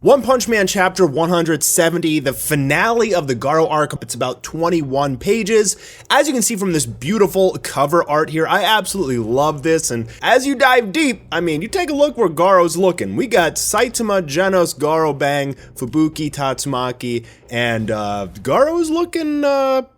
One Punch Man chapter 170, the finale of the Garou arc. It's about 21 pages. As you can see from this beautiful cover art here, I absolutely love this. And as you dive deep, I mean, you take a look where Garou's looking. We got Saitama, Genos, Garou, Bang, Fubuki, Tatsumaki, and Garou's looking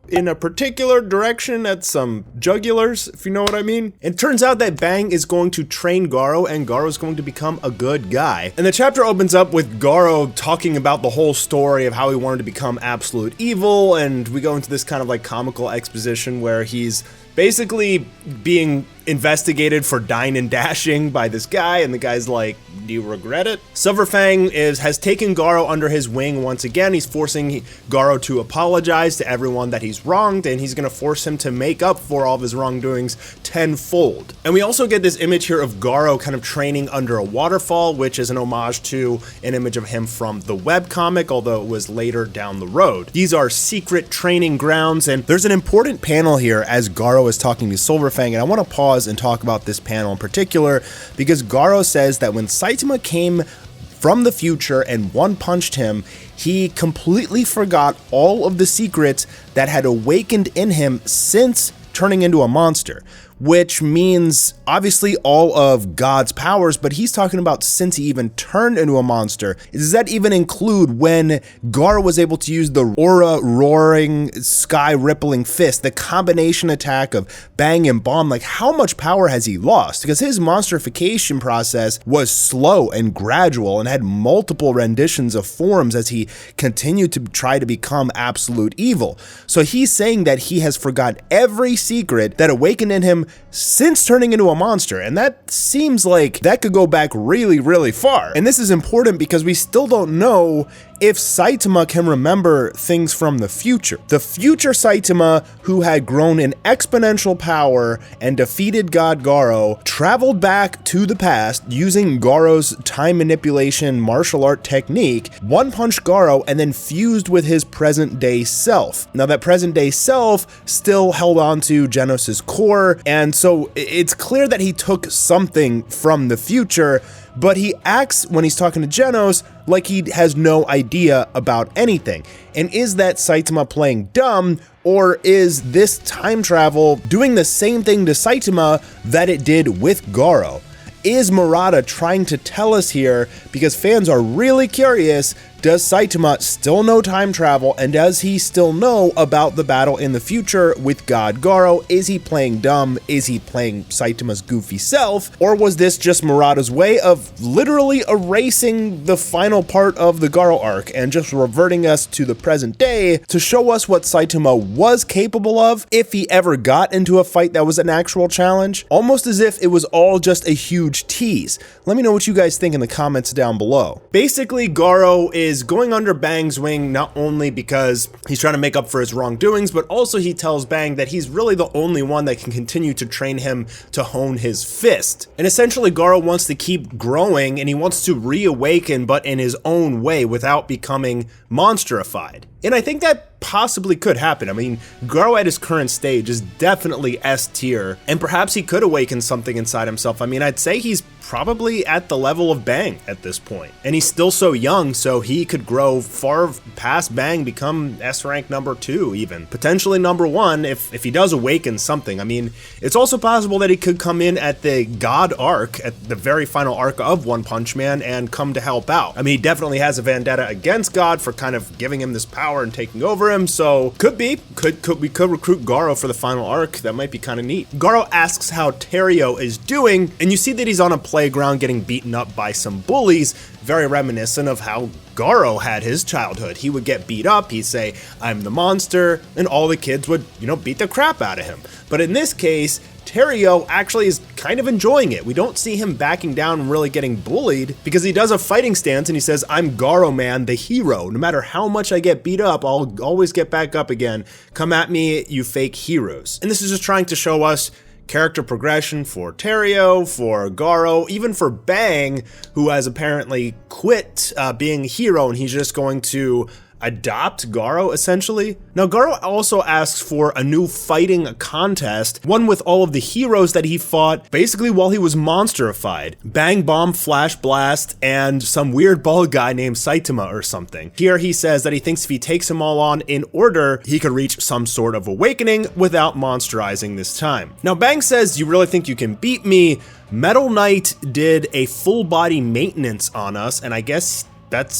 in a particular direction at some jugulars, if you know what I mean. It turns out that Bang is going to train Garou, and Garou is going to become a good guy. And the chapter opens up with Garou talking about the whole story of how he wanted to become absolute evil, and we go into this kind of like comical exposition where he's basically being investigated for dine and dashing by this guy, and the guy's like, do you regret it? Silverfang has taken Garou under his wing once again. He's forcing Garou to apologize to everyone that he's wronged, and he's gonna force him to make up for all of his wrongdoings tenfold. And we also get this image here of Garou kind of training under a waterfall, which is an homage to an image of him from the webcomic, although it was later down the road. These are secret training grounds, and there's an important panel here as Garou is talking to Silverfang, and I want to pause and talk about this panel in particular because Garou says that when Saitama came from the future and one-punched him, he completely forgot all of the secrets that had awakened in him since turning into a monster, which means obviously all of God's powers, but he's talking about since he even turned into a monster. Does that even include when Garou was able to use the aura roaring, sky rippling fist, the combination attack of Bang and Bomb? Like, how much power has he lost? Because his monsterification process was slow and gradual and had multiple renditions of forms as he continued to try to become absolute evil. So he's saying that he has forgot every secret that awakened in him since turning into a monster, and that seems like that could go back really, really far. And this is important because we still don't know if Saitama can remember things from the future. The future Saitama, who had grown in exponential power and defeated God Garou, traveled back to the past using Garou's time manipulation martial art technique, one-punched Garou, and then fused with his present-day self. Now, that present-day self still held on to Genos' core, and so it's clear that he took something from the future, but he acts, when he's talking to Genos, like he has no idea about anything. And is that Saitama playing dumb, or is this time travel doing the same thing to Saitama that it did with Garou? Is Murata trying to tell us here, because fans are really curious, does Saitama still know time travel, and does he still know about the battle in the future with God Garou? Is he playing dumb? Is he playing Saitama's goofy self? Or was this just Murata's way of literally erasing the final part of the Garou arc and just reverting us to the present day to show us what Saitama was capable of if he ever got into a fight that was an actual challenge? Almost as if it was all just a huge tease. Let me know what you guys think in the comments down below. Basically, Garou is going under Bang's wing not only because he's trying to make up for his wrongdoings, but also he tells Bang that he's really the only one that can continue to train him to hone his fist. And essentially, Garou wants to keep growing, and he wants to reawaken, but in his own way without becoming monsterified. And I think that possibly could happen. I mean, Garou at his current stage is definitely S tier, and perhaps he could awaken something inside himself. I mean, I'd say he's probably at the level of Bang at this point. And he's still so young, so he could grow far past Bang, become S rank number 2 even. Potentially number 1 if he does awaken something. I mean, it's also possible that he could come in at the God arc, at the very final arc of One Punch Man, and come to help out. I mean, he definitely has a vendetta against God for kind of giving him this power and taking over him, so we could recruit Garou for the final arc. That might be kind of neat. Garou asks how Terrio is doing, and you see that he's on a playground getting beaten up by some bullies, very reminiscent of how Garou had his childhood. He would get beat up, he'd say, "I'm the monster," and all the kids would, beat the crap out of him. But in this case, Terrio actually is kind of enjoying it. We don't see him backing down and really getting bullied, because he does a fighting stance and he says, "I'm Garou Man, the hero. No matter how much I get beat up, I'll always get back up again. Come at me, you fake heroes." And this is just trying to show us character progression for Terrio, for Garou, even for Bang, who has apparently quit being a hero, and he's just going to, adopt Garou, essentially. Now, Garou also asks for a new fighting contest, one with all of the heroes that he fought basically while he was monsterified. Bang Bomb, Flash Blast, and some weird bald guy named Saitama or something. Here he says that he thinks if he takes them all on in order, he could reach some sort of awakening without monsterizing this time. Now, Bang says, "You really think you can beat me? Metal Knight did a full body maintenance on us, and I guess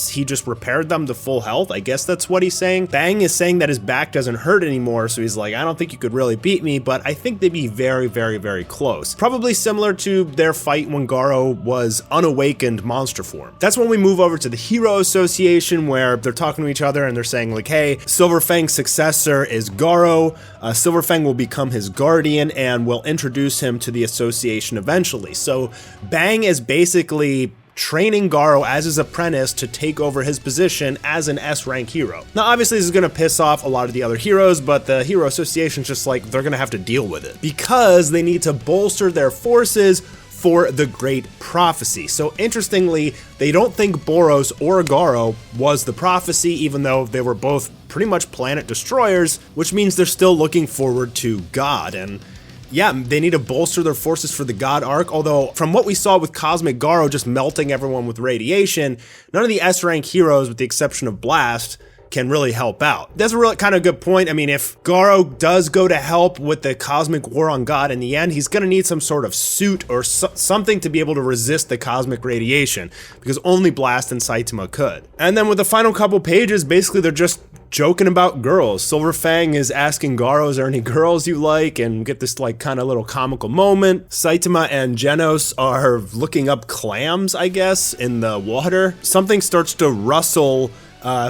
he just repaired them to full health." I guess that's what he's saying. Bang is saying that his back doesn't hurt anymore, so he's like, "I don't think you could really beat me," but I think they'd be very, very, very close. Probably similar to their fight when Garou was unawakened monster form. That's when we move over to the Hero Association, where they're talking to each other and they're saying like, "Hey, Silverfang's successor is Garou. Silverfang will become his guardian and will introduce him to the association eventually." So Bang is basically training Garou as his apprentice to take over his position as an S-rank hero. Now, obviously, this is going to piss off a lot of the other heroes, but the Hero Association's just like, they're going to have to deal with it because they need to bolster their forces for the Great Prophecy. So interestingly, they don't think Boros or Garou was the prophecy, even though they were both pretty much planet destroyers, which means they're still looking forward to God. And yeah, they need to bolster their forces for the God arc, although from what we saw with Cosmic Garou just melting everyone with radiation, none of the S-rank heroes, with the exception of Blast, can really help out. That's a really kind of good point. I mean, if Garou does go to help with the cosmic war on God in the end, he's going to need some sort of suit or something to be able to resist the cosmic radiation, because only Blast and Saitama could. And then with the final couple pages, basically they're just joking about girls. Silverfang is asking Garou, "Is there any girls you like?" and get this like kind of little comical moment. Saitama and Genos are looking up clams, I guess, in the water. Something starts to rustle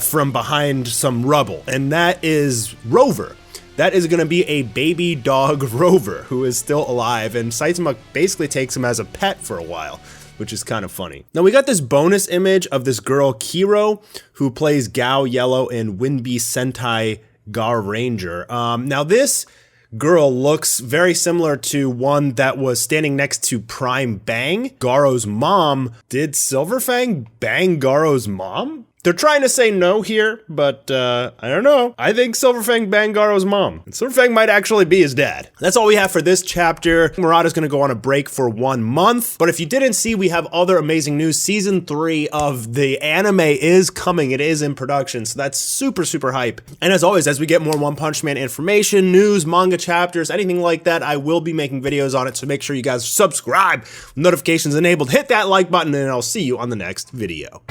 from behind some rubble, and that is Rover. That is going to be a baby dog Rover who is still alive, and Saitama basically takes him as a pet for a while, which is kind of funny. Now we got this bonus image of this girl Kiro, who plays Gao Yellow in Winby Sentai Gar Ranger. Now this girl looks very similar to one that was standing next to Prime Bang, Garou's mom. Did Silverfang bang Garou's mom? They're trying to say no here, but I don't know. I think Silverfang banged Garou's mom. And Silverfang might actually be his dad. That's all we have for this chapter. Murata's gonna go on a break for 1 month. But if you didn't see, we have other amazing news. Season 3 of the anime is coming. It is in production, so that's super, super hype. And as always, as we get more One Punch Man information, news, manga chapters, anything like that, I will be making videos on it, so make sure you guys subscribe, notifications enabled, hit that like button, and I'll see you on the next video.